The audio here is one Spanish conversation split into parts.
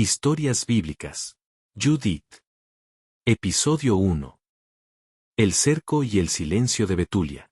Historias bíblicas. Judith. Episodio 1. El cerco y el silencio de Betulia.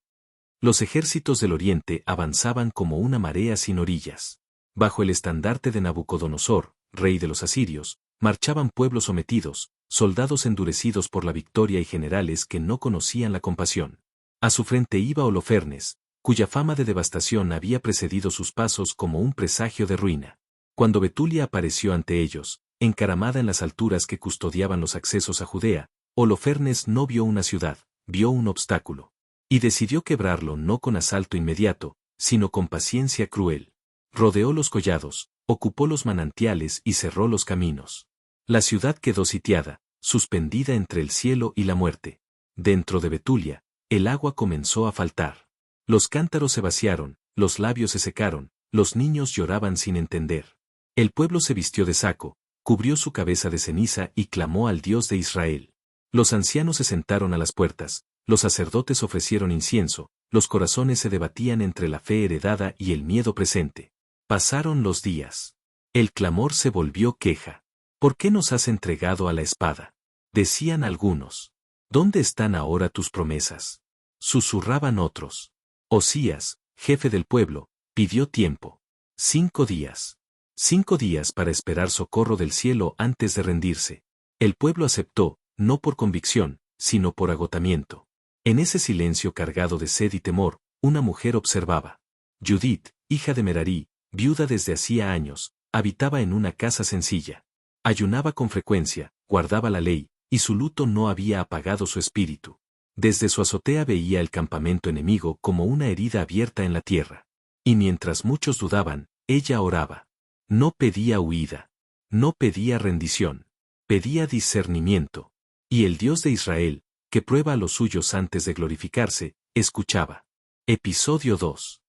Los ejércitos del oriente avanzaban como una marea sin orillas. Bajo el estandarte de Nabucodonosor, rey de los asirios, marchaban pueblos sometidos, soldados endurecidos por la victoria y generales que no conocían la compasión. A su frente iba Holofernes, cuya fama de devastación había precedido sus pasos como un presagio de ruina. Cuando Betulia apareció ante ellos, encaramada en las alturas que custodiaban los accesos a Judea, Holofernes no vio una ciudad, vio un obstáculo. Y decidió quebrarlo no con asalto inmediato, sino con paciencia cruel. Rodeó los collados, ocupó los manantiales y cerró los caminos. La ciudad quedó sitiada, suspendida entre el cielo y la muerte. Dentro de Betulia, el agua comenzó a faltar. Los cántaros se vaciaron, los labios se secaron, los niños lloraban sin entender. El pueblo se vistió de saco, cubrió su cabeza de ceniza y clamó al Dios de Israel. Los ancianos se sentaron a las puertas, los sacerdotes ofrecieron incienso, los corazones se debatían entre la fe heredada y el miedo presente. Pasaron los días. El clamor se volvió queja. ¿Por qué nos has entregado a la espada? Decían algunos. ¿Dónde están ahora tus promesas? Susurraban otros. Osías, jefe del pueblo, pidió tiempo. 5 días. 5 días para esperar socorro del cielo antes de rendirse. El pueblo aceptó, no por convicción, sino por agotamiento. En ese silencio cargado de sed y temor, una mujer observaba. Judith, hija de Merarí, viuda desde hacía años, habitaba en una casa sencilla. Ayunaba con frecuencia, guardaba la ley, y su luto no había apagado su espíritu. Desde su azotea veía el campamento enemigo como una herida abierta en la tierra. Y mientras muchos dudaban, ella oraba. No pedía huida. No pedía rendición. Pedía discernimiento. Y el Dios de Israel, que prueba a los suyos antes de glorificarse, escuchaba. Episodio 2.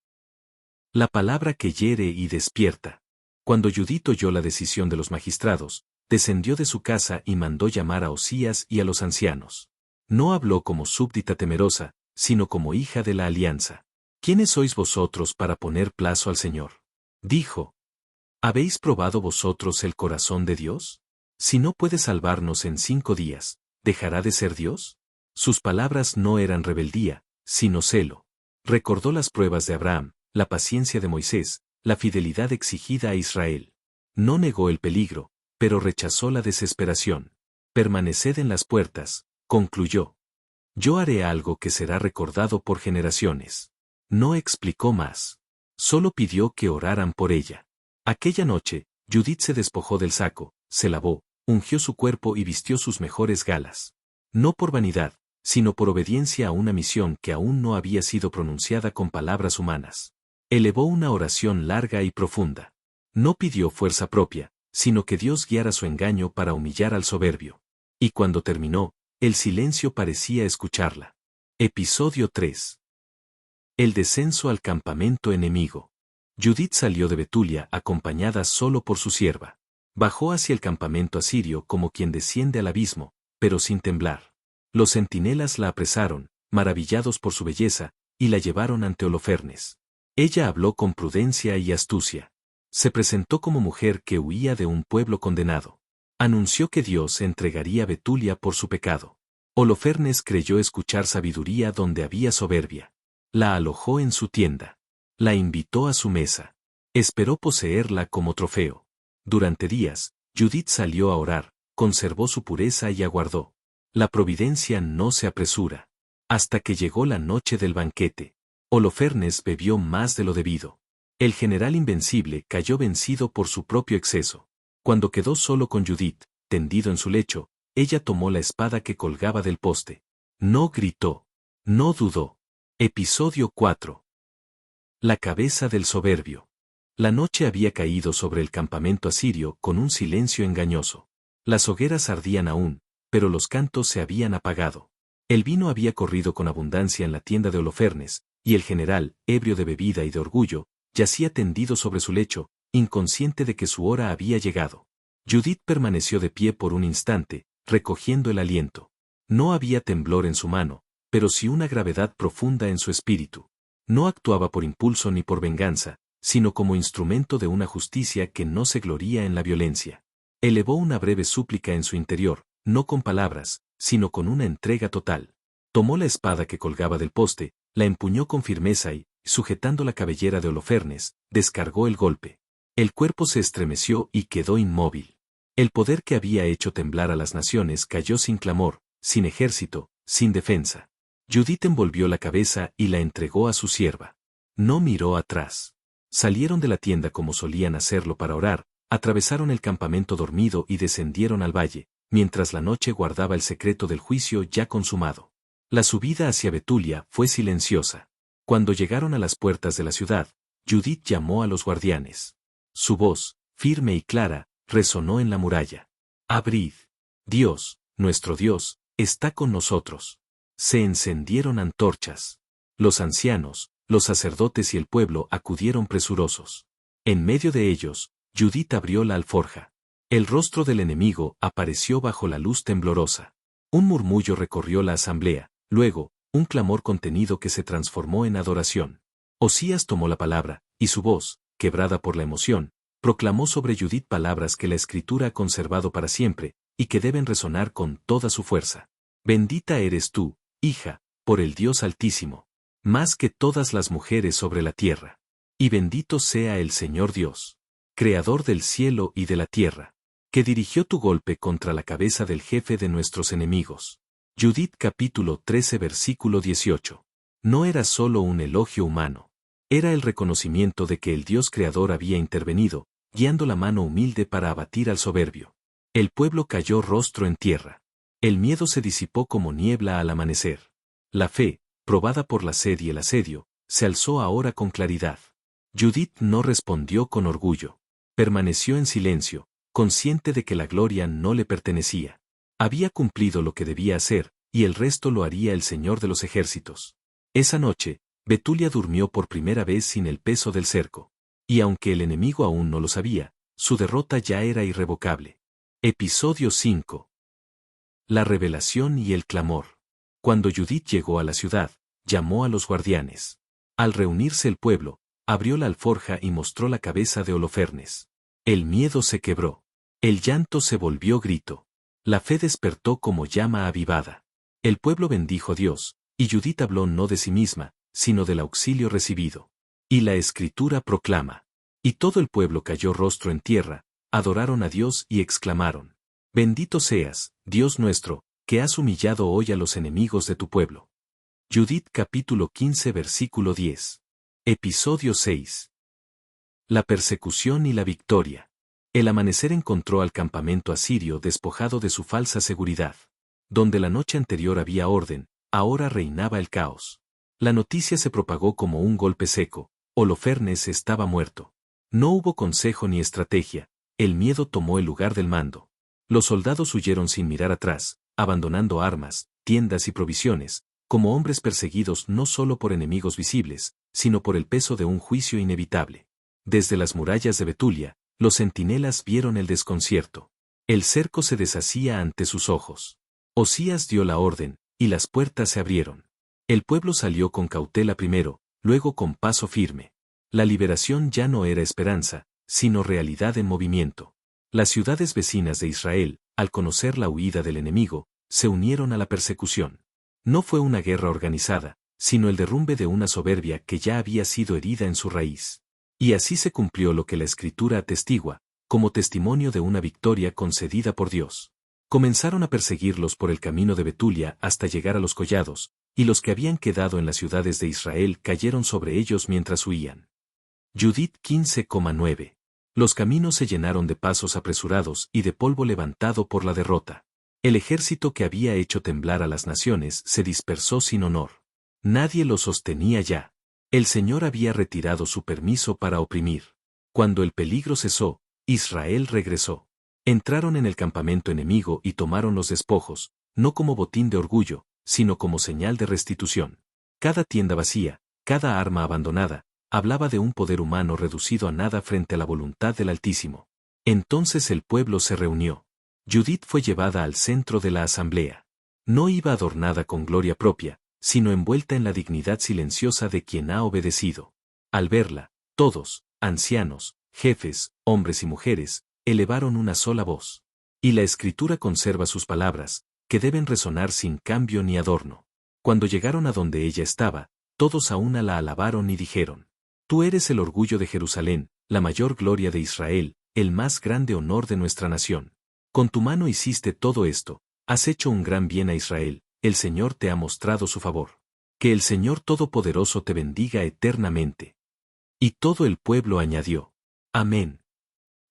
La palabra que hiere y despierta. Cuando Judith oyó la decisión de los magistrados, descendió de su casa y mandó llamar a Osías y a los ancianos. No habló como súbdita temerosa, sino como hija de la alianza. ¿Quiénes sois vosotros para poner plazo al Señor? Dijo. ¿Habéis probado vosotros el corazón de Dios? Si no puede salvarnos en 5 días, ¿dejará de ser Dios? Sus palabras no eran rebeldía, sino celo. Recordó las pruebas de Abraham, la paciencia de Moisés, la fidelidad exigida a Israel. No negó el peligro, pero rechazó la desesperación. Permaneced en las puertas, concluyó. Yo haré algo que será recordado por generaciones. No explicó más. Solo pidió que oraran por ella. Aquella noche, Judith se despojó del saco, se lavó, ungió su cuerpo y vistió sus mejores galas. No por vanidad, sino por obediencia a una misión que aún no había sido pronunciada con palabras humanas. Elevó una oración larga y profunda. No pidió fuerza propia, sino que Dios guiara su engaño para humillar al soberbio. Y cuando terminó, el silencio parecía escucharla. Episodio 3. El descenso al campamento enemigo. Judith salió de Betulia acompañada solo por su sierva. Bajó hacia el campamento asirio como quien desciende al abismo, pero sin temblar. Los centinelas la apresaron, maravillados por su belleza, y la llevaron ante Holofernes. Ella habló con prudencia y astucia. Se presentó como mujer que huía de un pueblo condenado. Anunció que Dios entregaría a Betulia por su pecado. Holofernes creyó escuchar sabiduría donde había soberbia. La alojó en su tienda. La invitó a su mesa. Esperó poseerla como trofeo. Durante días, Judith salió a orar, conservó su pureza y aguardó. La providencia no se apresura. Hasta que llegó la noche del banquete. Holofernes bebió más de lo debido. El general invencible cayó vencido por su propio exceso. Cuando quedó solo con Judith, tendido en su lecho, ella tomó la espada que colgaba del poste. No gritó. No dudó. Episodio 4. La cabeza del soberbio. La noche había caído sobre el campamento asirio con un silencio engañoso. Las hogueras ardían aún, pero los cantos se habían apagado. El vino había corrido con abundancia en la tienda de Holofernes, y el general, ebrio de bebida y de orgullo, yacía tendido sobre su lecho, inconsciente de que su hora había llegado. Judith permaneció de pie por un instante, recogiendo el aliento. No había temblor en su mano, pero sí una gravedad profunda en su espíritu. No actuaba por impulso ni por venganza, sino como instrumento de una justicia que no se gloría en la violencia. Elevó una breve súplica en su interior, no con palabras, sino con una entrega total. Tomó la espada que colgaba del poste, la empuñó con firmeza y, sujetando la cabellera de Holofernes, descargó el golpe. El cuerpo se estremeció y quedó inmóvil. El poder que había hecho temblar a las naciones cayó sin clamor, sin ejército, sin defensa. Judith envolvió la cabeza y la entregó a su sierva. No miró atrás. Salieron de la tienda como solían hacerlo para orar, atravesaron el campamento dormido y descendieron al valle, mientras la noche guardaba el secreto del juicio ya consumado. La subida hacia Betulia fue silenciosa. Cuando llegaron a las puertas de la ciudad, Judith llamó a los guardianes. Su voz, firme y clara, resonó en la muralla. «Abrid. Dios, nuestro Dios, está con nosotros». Se encendieron antorchas. Los ancianos, los sacerdotes y el pueblo acudieron presurosos. En medio de ellos, Judith abrió la alforja. El rostro del enemigo apareció bajo la luz temblorosa. Un murmullo recorrió la asamblea, luego, un clamor contenido que se transformó en adoración. Osías tomó la palabra, y su voz, quebrada por la emoción, proclamó sobre Judith palabras que la Escritura ha conservado para siempre, y que deben resonar con toda su fuerza. Bendita eres tú, hija, por el Dios Altísimo, más que todas las mujeres sobre la tierra. Y bendito sea el Señor Dios, Creador del cielo y de la tierra, que dirigió tu golpe contra la cabeza del jefe de nuestros enemigos. Judith capítulo 13 versículo 18. No era solo un elogio humano. Era el reconocimiento de que el Dios Creador había intervenido, guiando la mano humilde para abatir al soberbio. El pueblo cayó rostro en tierra. El miedo se disipó como niebla al amanecer. La fe, probada por la sed y el asedio, se alzó ahora con claridad. Judith no respondió con orgullo. Permaneció en silencio, consciente de que la gloria no le pertenecía. Había cumplido lo que debía hacer, y el resto lo haría el Señor de los ejércitos. Esa noche, Betulia durmió por primera vez sin el peso del cerco. Y aunque el enemigo aún no lo sabía, su derrota ya era irrevocable. Episodio 5. La revelación y el clamor. Cuando Judith llegó a la ciudad, llamó a los guardianes. Al reunirse el pueblo, abrió la alforja y mostró la cabeza de Holofernes. El miedo se quebró. El llanto se volvió grito. La fe despertó como llama avivada. El pueblo bendijo a Dios, y Judith habló no de sí misma, sino del auxilio recibido. Y la Escritura proclama. Y todo el pueblo cayó rostro en tierra, adoraron a Dios y exclamaron. Bendito seas, Dios nuestro, que has humillado hoy a los enemigos de tu pueblo. Judith capítulo 15 versículo 10. Episodio 6. La persecución y la victoria. El amanecer encontró al campamento asirio despojado de su falsa seguridad. Donde la noche anterior había orden, ahora reinaba el caos. La noticia se propagó como un golpe seco. Holofernes estaba muerto. No hubo consejo ni estrategia, el miedo tomó el lugar del mando. Los soldados huyeron sin mirar atrás, abandonando armas, tiendas y provisiones, como hombres perseguidos no solo por enemigos visibles, sino por el peso de un juicio inevitable. Desde las murallas de Betulia, los centinelas vieron el desconcierto. El cerco se deshacía ante sus ojos. Osías dio la orden, y las puertas se abrieron. El pueblo salió con cautela primero, luego con paso firme. La liberación ya no era esperanza, sino realidad en movimiento. Las ciudades vecinas de Israel, al conocer la huida del enemigo, se unieron a la persecución. No fue una guerra organizada, sino el derrumbe de una soberbia que ya había sido herida en su raíz. Y así se cumplió lo que la Escritura atestigua, como testimonio de una victoria concedida por Dios. Comenzaron a perseguirlos por el camino de Betulia hasta llegar a los collados, y los que habían quedado en las ciudades de Israel cayeron sobre ellos mientras huían. Judith 15,9. Los caminos se llenaron de pasos apresurados y de polvo levantado por la derrota. El ejército que había hecho temblar a las naciones se dispersó sin honor. Nadie lo sostenía ya. El Señor había retirado su permiso para oprimir. Cuando el peligro cesó, Israel regresó. Entraron en el campamento enemigo y tomaron los despojos, no como botín de orgullo, sino como señal de restitución. Cada tienda vacía, cada arma abandonada, hablaba de un poder humano reducido a nada frente a la voluntad del Altísimo. Entonces el pueblo se reunió. Judith fue llevada al centro de la asamblea. No iba adornada con gloria propia, sino envuelta en la dignidad silenciosa de quien ha obedecido. Al verla, todos, ancianos, jefes, hombres y mujeres, elevaron una sola voz. Y la Escritura conserva sus palabras, que deben resonar sin cambio ni adorno. Cuando llegaron a donde ella estaba, todos a una la alabaron y dijeron: Tú eres el orgullo de Jerusalén, la mayor gloria de Israel, el más grande honor de nuestra nación. Con tu mano hiciste todo esto, has hecho un gran bien a Israel, el Señor te ha mostrado su favor. Que el Señor Todopoderoso te bendiga eternamente. Y todo el pueblo añadió: Amén.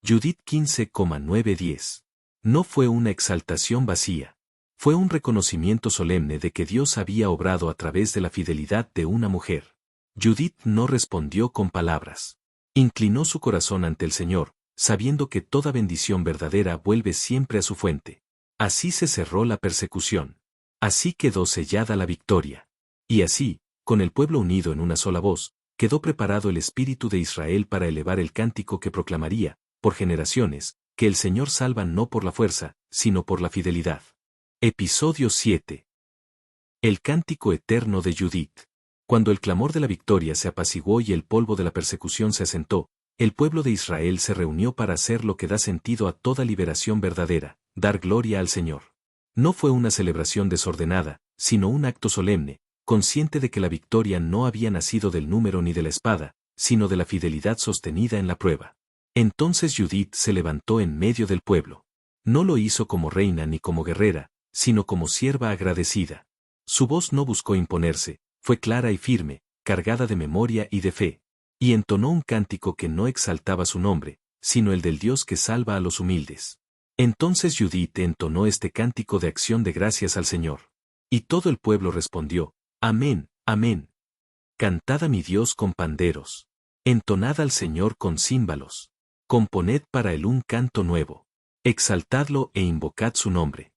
Judith 15,9-10. No fue una exaltación vacía. Fue un reconocimiento solemne de que Dios había obrado a través de la fidelidad de una mujer. Judith no respondió con palabras. Inclinó su corazón ante el Señor, sabiendo que toda bendición verdadera vuelve siempre a su fuente. Así se cerró la persecución. Así quedó sellada la victoria. Y así, con el pueblo unido en una sola voz, quedó preparado el espíritu de Israel para elevar el cántico que proclamaría, por generaciones, que el Señor salva no por la fuerza, sino por la fidelidad. Episodio 7. El cántico eterno de Judith. Cuando el clamor de la victoria se apaciguó y el polvo de la persecución se asentó, el pueblo de Israel se reunió para hacer lo que da sentido a toda liberación verdadera, dar gloria al Señor. No fue una celebración desordenada, sino un acto solemne, consciente de que la victoria no había nacido del número ni de la espada, sino de la fidelidad sostenida en la prueba. Entonces Judith se levantó en medio del pueblo. No lo hizo como reina ni como guerrera, sino como sierva agradecida. Su voz no buscó imponerse, fue clara y firme, cargada de memoria y de fe, y entonó un cántico que no exaltaba su nombre, sino el del Dios que salva a los humildes. Entonces Judith entonó este cántico de acción de gracias al Señor. Y todo el pueblo respondió: Amén, amén. Cantad a mi Dios con panderos. Entonad al Señor con címbalos. Componed para él un canto nuevo. Exaltadlo e invocad su nombre.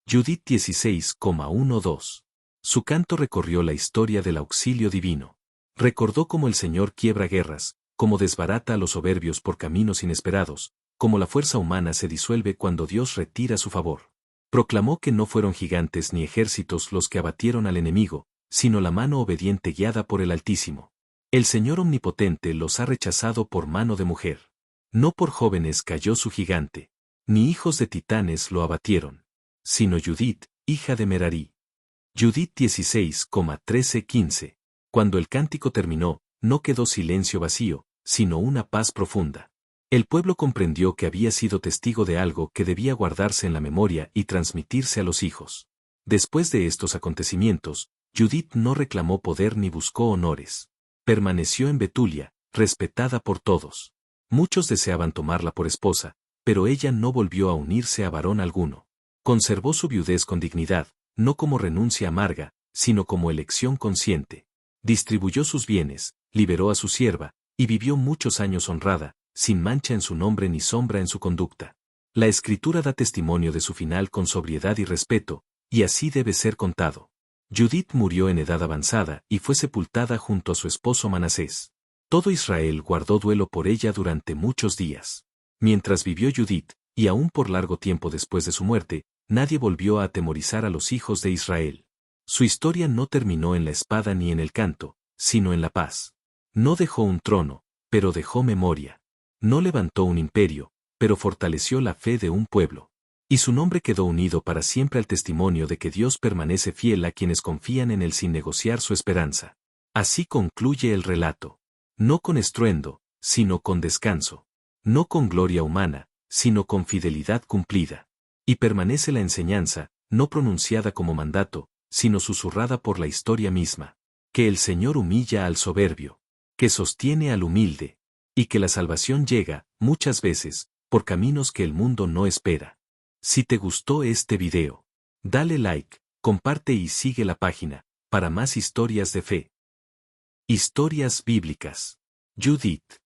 Judith 16,1-2. Su canto recorrió la historia del auxilio divino. Recordó cómo el Señor quiebra guerras, cómo desbarata a los soberbios por caminos inesperados, cómo la fuerza humana se disuelve cuando Dios retira su favor. Proclamó que no fueron gigantes ni ejércitos los que abatieron al enemigo, sino la mano obediente guiada por el Altísimo. El Señor Omnipotente los ha rechazado por mano de mujer. No por jóvenes cayó su gigante, ni hijos de titanes lo abatieron, sino Judith, hija de Merarí. Judith 16,13-15. Cuando el cántico terminó, no quedó silencio vacío, sino una paz profunda. El pueblo comprendió que había sido testigo de algo que debía guardarse en la memoria y transmitirse a los hijos. Después de estos acontecimientos, Judith no reclamó poder ni buscó honores. Permaneció en Betulia, respetada por todos. Muchos deseaban tomarla por esposa, pero ella no volvió a unirse a varón alguno. Conservó su viudez con dignidad, no como renuncia amarga, sino como elección consciente. Distribuyó sus bienes, liberó a su sierva, y vivió muchos años honrada, sin mancha en su nombre ni sombra en su conducta. La Escritura da testimonio de su final con sobriedad y respeto, y así debe ser contado. Judith murió en edad avanzada y fue sepultada junto a su esposo Manasés. Todo Israel guardó duelo por ella durante muchos días. Mientras vivió Judith, y aún por largo tiempo después de su muerte, nadie volvió a atemorizar a los hijos de Israel. Su historia no terminó en la espada ni en el canto, sino en la paz. No dejó un trono, pero dejó memoria. No levantó un imperio, pero fortaleció la fe de un pueblo. Y su nombre quedó unido para siempre al testimonio de que Dios permanece fiel a quienes confían en él sin negociar su esperanza. Así concluye el relato. No con estruendo, sino con descanso. No con gloria humana, sino con fidelidad cumplida. Y permanece la enseñanza, no pronunciada como mandato, sino susurrada por la historia misma. Que el Señor humilla al soberbio, que sostiene al humilde, y que la salvación llega, muchas veces, por caminos que el mundo no espera. Si te gustó este video, dale like, comparte y sigue la página, para más historias de fe. Historias bíblicas. Judith.